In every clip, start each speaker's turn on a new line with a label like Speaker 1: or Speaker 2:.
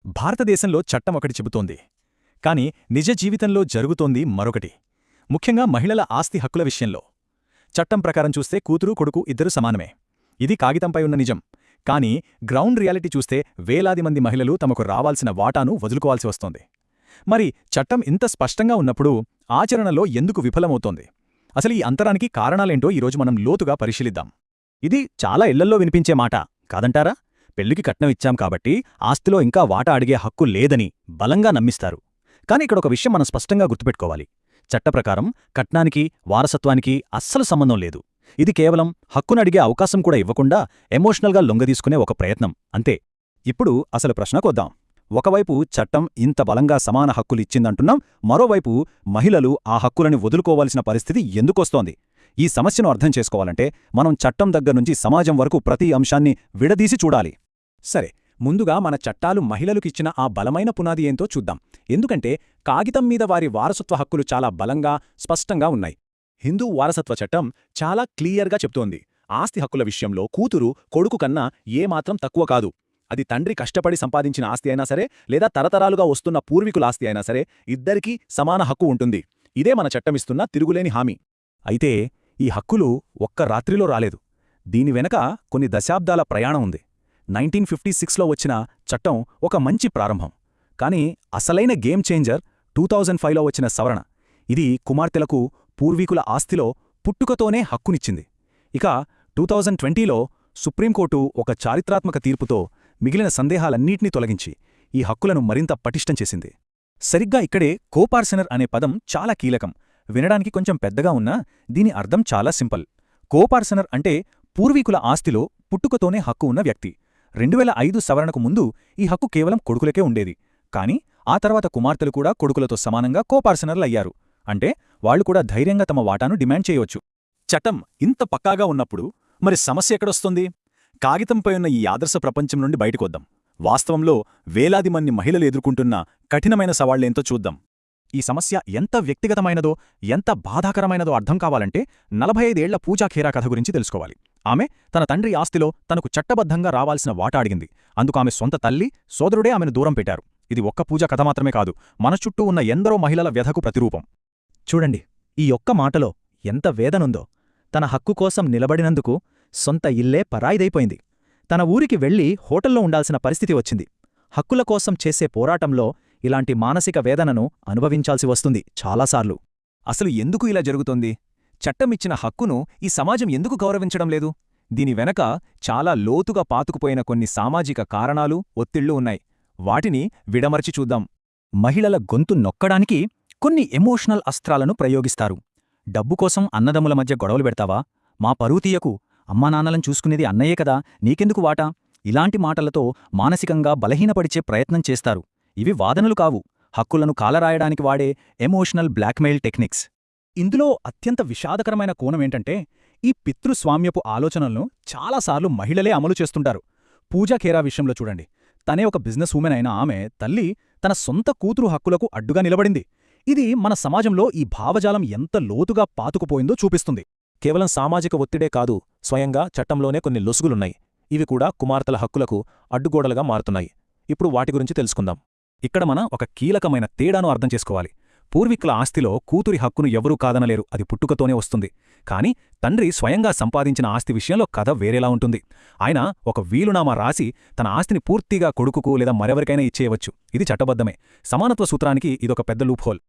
Speaker 1: భారతదేశంలో చట్టం ఒకటి చెబుతోంది, కాని నిజ జీవితంలో జరుగుతోంది మరొకటి. ముఖ్యంగా మహిళల ఆస్తి హక్కుల విషయంలో చట్టం ప్రకారం చూస్తే కూతురు కొడుకు ఇద్దరు సమానమే. ఇది కాగితంపై ఉన్న నిజం. కాని గ్రౌండ్ రియాలిటీ చూస్తే వేలాది మంది మహిళలు తమకు రావాల్సిన వాటాను వదులుకోవాల్సి వస్తోంది. మరి చట్టం ఇంత స్పష్టంగా ఉన్నప్పుడు ఆచరణలో ఎందుకు విఫలమవుతోంది? అసలు ఈ అంతరానికి కారణాలేంటో ఈరోజు మనం లోతుగా పరిశీలిద్దాం. ఇది చాలా ఇళ్లల్లో వినిపించే మాట కాదంటారా? పెళ్లికి కట్నం ఇచ్చాం కాబట్టి ఆస్తిలో ఇంకా వాటా అడిగే హక్కు లేదని బలంగా నమ్మిస్తారు. కాని ఇక్కడొక విషయం మనం స్పష్టంగా గుర్తుపెట్టుకోవాలి. చట్టప్రకారం కట్నానికి వారసత్వానికి అస్సలు సంబంధం లేదు. ఇది కేవలం హక్కునడిగే అవకాశం కూడా ఇవ్వకుండా ఎమోషనల్గా లొంగదీసుకునే ఒక ప్రయత్నం అంతే. ఇప్పుడు అసలు ప్రశ్నకొద్దాం. ఒకవైపు చట్టం ఇంత బలంగా సమాన హక్కులిచ్చిందంటున్నాం, మరోవైపు మహిళలు ఆ హక్కులని వదులుకోవాల్సిన పరిస్థితి ఎందుకొస్తోంది? ఈ సమస్యను అర్థం చేసుకోవాలంటే మనం చట్టం దగ్గర్నుంచి సమాజం వరకు ప్రతి అంశాన్ని విడదీసి చూడాలి. సరే, ముందుగా మన చట్టాలు మహిళలకిచ్చిన ఆ బలమైన పునాది ఏంతో చూద్దాం. ఎందుకంటే కాగితం మీద వారి వారసత్వ హక్కులు చాలా బలంగా, స్పష్టంగా ఉన్నాయి. హిందూ వారసత్వ చట్టం చాలా క్లియర్గా చెప్తోంది, ఆస్తి హక్కుల విషయంలో కూతురు కొడుకు కన్నా ఏమాత్రం తక్కువ కాదు. అది తండ్రి కష్టపడి సంపాదించిన ఆస్తి అయినా సరే, లేదా తరతరాలుగా వస్తున్న పూర్వీకుల ఆస్తి అయినా సరే, ఇద్దరికీ సమాన హక్కు ఉంటుంది. ఇదే మన చట్టమిస్తున్న తిరుగులేని హామీ. అయితే ఈ హక్కులు ఒక్క రాత్రిలో రాలేదు. దీని వెనక కొన్ని దశాబ్దాల ప్రయాణం ఉంది. 1956లో వచ్చిన చట్టం ఒక మంచి ప్రారంభం. కాని అసలైన గేమ్ చేంజర్ 2005లో వచ్చిన సవరణ. ఇది కుమార్తెలకు పూర్వీకుల ఆస్తిలో పుట్టుకతోనే హక్కునిచ్చింది. ఇక 2020లో సుప్రీంకోర్టు ఒక చారిత్రాత్మక తీర్పుతో మిగిలిన సందేహాలన్నింటినీ తొలగించి ఈ హక్కులను మరింత పటిష్టం చేసింది. సరిగ్గా ఇక్కడే కోపార్సనర్ అనే పదం చాలా కీలకం. వినడానికి కొంచెం పెద్దగా ఉన్నా దీని అర్థం చాలా సింపుల్. కోపార్సనర్ అంటే పూర్వీకుల ఆస్తిలో పుట్టుకతోనే హక్కు ఉన్న వ్యక్తి. 2005 సవరణకు ముందు ఈ హక్కు కేవలం కొడుకులకే ఉండేది. కాని ఆ తర్వాత కుమార్తెలు కూడా కొడుకులతో సమానంగా కోపార్సనర్లయ్యారు. అంటే వాళ్లు కూడా ధైర్యంగా తమ వాటాను డిమాండ్ చేయవచ్చు. చట్టం ఇంత పక్కాగా ఉన్నప్పుడు మరి సమస్య ఎక్కడొస్తుంది? కాగితంపై ఉన్న ఈ ఆదర్శ ప్రపంచం నుండి బయటకొద్దాం. వాస్తవంలో వేలాది మంది మహిళలు ఎదుర్కొంటున్న కఠినమైన సవాళ్లేంతో చూద్దాం. ఈ సమస్య ఎంత వ్యక్తిగతమైనదో, ఎంత బాధాకరమైనదో అర్థం కావాలంటే 45 ఏళ్ల పూజా ఖేరా కథ గురించి తెలుసుకోవాలి. ఆమె తన తండ్రి ఆస్తిలో తనకు చట్టబద్ధంగా రావాల్సిన వాటా అడిగింది. అందుకు ఆమె సొంత తల్లి, సోదరుడే ఆమెను దూరం పెట్టారు. ఇది ఒక్క పూజా కథ మాత్రమే కాదు, మన చుట్టూ ఉన్న ఎందరో మహిళల వ్యధకు ప్రతిరూపం. చూడండి, ఈ ఒక్క మాటలో ఎంత వేదనుందో. తన హక్కు కోసం నిలబడినందుకు సొంత ఇల్లే పరాయిదైపోయింది. తన ఊరికి వెళ్లి హోటల్లో ఉండాల్సిన పరిస్థితి వచ్చింది. హక్కుల కోసం చేసే పోరాటంలో ఇలాంటి మానసిక వేదనను అనుభవించాల్సి వస్తుంది చాలాసార్లు. అసలు ఎందుకు ఇలా జరుగుతోంది? చట్టమిచ్చిన హక్కును ఈ సమాజం ఎందుకు గౌరవించడం లేదు? దీని వెనక చాలా లోతుగా పాతుకుపోయిన కొన్ని సామాజిక కారణాలు, ఒత్తిళ్లు ఉన్నాయి. వాటిని విడమర్చి చూద్దాం. మహిళల గొంతు నొక్కడానికి కొన్ని ఎమోషనల్ అస్త్రాలను ప్రయోగిస్తారు. డబ్బు కోసం అన్నదమ్ముల మధ్య గొడవలు పెడతావా? మా పరువు తీయకు, అమ్మానాన్నలను చూసుకునేది అన్నయ్యే కదా, నీకెందుకు వాటా? ఇలాంటి మాటలతో మానసికంగా బలహీనపడిచే ప్రయత్నం చేస్తారు. ఇవి వాదనలు కావు, హక్కులను కాలరాయడానికి వాడే ఎమోషనల్ బ్లాక్మెయిల్ టెక్నిక్స్. ఇందులో అత్యంత విషాదకరమైన కోణమేంటంటే, ఈ పితృస్వామ్యపు ఆలోచనలను చాలాసార్లు మహిళలే అమలు చేస్తుంటారు. పూజా ఖేరా విషయంలో చూడండి. తనే ఒక బిజినెస్ ఉమెన్ అయిన ఆమె తల్లి తన సొంత కూతురు హక్కులకు అడ్డుగా నిలబడింది. ఇది మన సమాజంలో ఈ భావజాలం ఎంత లోతుగా పాతుకుపోయిందో చూపిస్తుంది. కేవలం సామాజిక ఒత్తిడే కాదు, స్వయంగా చట్టంలోనే కొన్ని లొసుగులున్నాయి. ఇవి కూడా కుమార్తెల హక్కులకు అడ్డుగోడలుగా మారుతున్నాయి. ఇప్పుడు వాటి గురించి తెలుసుకుందాం. ఇక్కడ మనం ఒక కీలకమైన తేడాను అర్థం చేసుకోవాలి. పూర్వీకుల ఆస్తిలో కూతురి హక్కును ఎవరూ కాదనలేరు, అది పుట్టుకతోనే వస్తుంది. కాని తండ్రి స్వయంగా సంపాదించిన ఆస్తి విషయంలో కథ వేరేలా ఉంటుంది. ఆయన ఒక వీలునామా రాసి తన ఆస్తిని పూర్తిగా కొడుకుకు లేదా మరెవరికైనా ఇచ్చేయవచ్చు. ఇది చట్టబద్ధమే. సమానత్వ సూత్రానికి ఇదొక పెద్ద లూప్హోల్.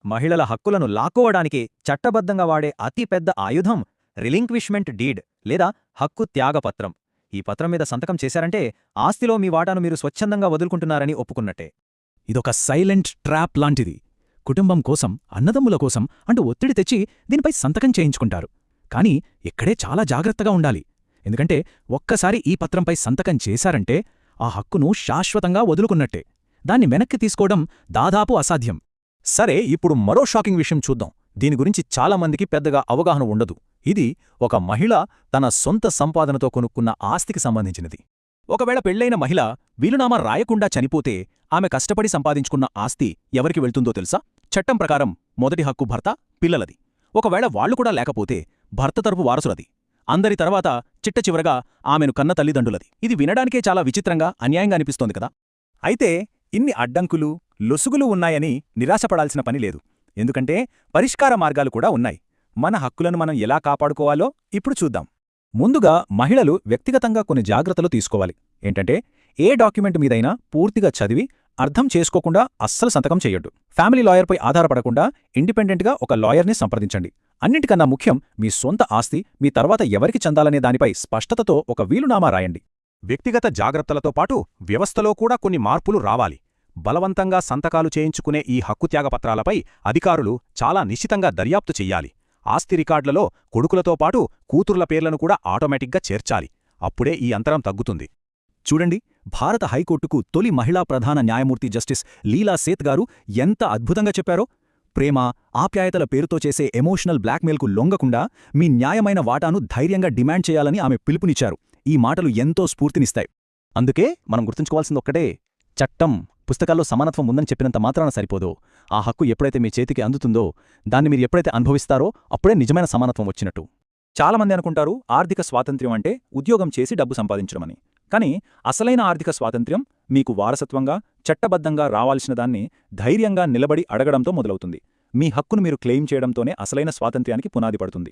Speaker 1: మహిళల హక్కులను లాక్కోవడానికి చట్టబద్ధంగా వాడే అతి పెద్ద ఆయుధం రిలింక్విష్మెంట్ డీడ్ లేదా హక్కు త్యాగపత్రం. ఈ పత్రం మీద సంతకం చేశారంటే ఆస్తిలో మీ వాటాను మీరు స్వచ్ఛందంగా వదులుకుంటున్నారని ఒప్పుకున్నట్టే. ఇదొక సైలెంట్ ట్రాప్ లాంటిది. కుటుంబం కోసం, అన్నదమ్ముల కోసం అంటూ ఒత్తిడి తెచ్చి దీనిపై సంతకం చేయించుకుంటారు. కాని ఇక్కడే చాలా జాగ్రత్తగా ఉండాలి. ఎందుకంటే ఒక్కసారి ఈ పత్రంపై సంతకం చేశారంటే ఆ హక్కును శాశ్వతంగా వదులుకున్నట్టే. దాన్ని వెనక్కి తీసుకోవడం దాదాపు అసాధ్యం. సరే, ఇప్పుడు మరో షాకింగ్ విషయం చూద్దాం. దీని గురించి చాలామందికి పెద్దగా అవగాహన ఉండదు. ఇది ఒక మహిళ తన సొంత సంపాదనతో కొనుక్కున్న ఆస్తికి సంబంధించినది. ఒకవేళ పెళ్లైన మహిళ వీలునామా రాయకుండా చనిపోతే ఆమె కష్టపడి సంపాదించుకున్న ఆస్తి ఎవరికి వెళ్తుందో తెలుసా? చట్టం ప్రకారం మొదటి హక్కు భర్త, పిల్లలది. ఒకవేళ వాళ్లు కూడా లేకపోతే భర్త తరపు వారసులది. అందరి తర్వాత చిట్టచివరగా ఆమెను కన్న తల్లిదండ్రులది. ఇది వినడానికే చాలా విచిత్రంగా, అన్యాయంగా అనిపిస్తోంది కదా. అయితే ఇన్ని అడ్డంకులు, లొసుగులు ఉన్నాయని నిరాశపడాల్సిన పని లేదు. ఎందుకంటే పరిష్కార మార్గాలు కూడా ఉన్నాయి. మన హక్కులను మనం ఎలా కాపాడుకోవాలో ఇప్పుడు చూద్దాం. ముందుగా మహిళలు వ్యక్తిగతంగా కొన్ని జాగ్రత్తలు తీసుకోవాలి. ఏంటంటే ఏ డాక్యుమెంట్ మీదైనా పూర్తిగా చదివి అర్థం చేసుకోకుండా అస్సలు సంతకం చెయ్యొద్దు. ఫ్యామిలీ లాయర్పై ఆధారపడకుండా ఇండిపెండెంట్గా ఒక లాయర్ని సంప్రదించండి. అన్నింటికన్నా ముఖ్యం మీ సొంత ఆస్తి మీ తర్వాత ఎవరికి చెందాలనే దానిపై స్పష్టతతో ఒక వీలునామా రాయండి. వ్యక్తిగత జాగ్రత్తలతో పాటు వ్యవస్థలో కూడా కొన్ని మార్పులు రావాలి. బలవంతంగా సంతకాలు చేయించుకునే ఈ హక్కుత్యాగపత్రాలపై అధికారులు చాలా నిశితంగా దర్యాప్తు చెయ్యాలి. ఆస్తి రికార్డులలో కొడుకులతో పాటు కూతుర్ల పేర్లను కూడా ఆటోమేటిక్గా చేర్చాలి. అప్పుడే ఈ అంతరం తగ్గుతుంది. చూడండి, భారత హైకోర్టుకు తొలి మహిళా ప్రధాన న్యాయమూర్తి జస్టిస్ లీలా సేత్ గారు ఎంత అద్భుతంగా చెప్పారో. ప్రేమ, ఆప్యాయతల పేరుతో చేసే ఎమోషనల్ బ్లాక్మెయిల్కు లొంగకుండా మీ న్యాయమైన వాటాను ధైర్యంగా డిమాండ్ చేయాలని ఆమె పిలుపునిచ్చారు. ఈ మాటలు ఎంతో స్ఫూర్తినిస్తాయి. అందుకే మనం గుర్తుంచుకోవాల్సిందొక్కటే, చట్టం పుస్తకాల్లో సమానత్వం ఉందని చెప్పినంత మాత్రాన సరిపోదు. ఆ హక్కు ఎప్పుడైతే మీ చేతికి అందుతుందో, దాన్ని మీరు ఎప్పుడైతే అనుభవిస్తారో అప్పుడే నిజమైన సమానత్వం వచ్చినట్టు. చాలామంది అనుకుంటారు ఆర్థిక స్వాతంత్ర్యం అంటే ఉద్యోగం చేసి డబ్బు సంపాదించడమని. కానీ అసలైన ఆర్థిక స్వాతంత్ర్యం మీకు వారసత్వంగా, చట్టబద్ధంగా రావాల్సిన దాన్ని ధైర్యంగా నిలబడి అడగడంతో మొదలవుతుంది. మీ హక్కును మీరు క్లెయిమ్ చేయడంతోనే అసలైన స్వాతంత్ర్యానికి పునాది పడుతుంది.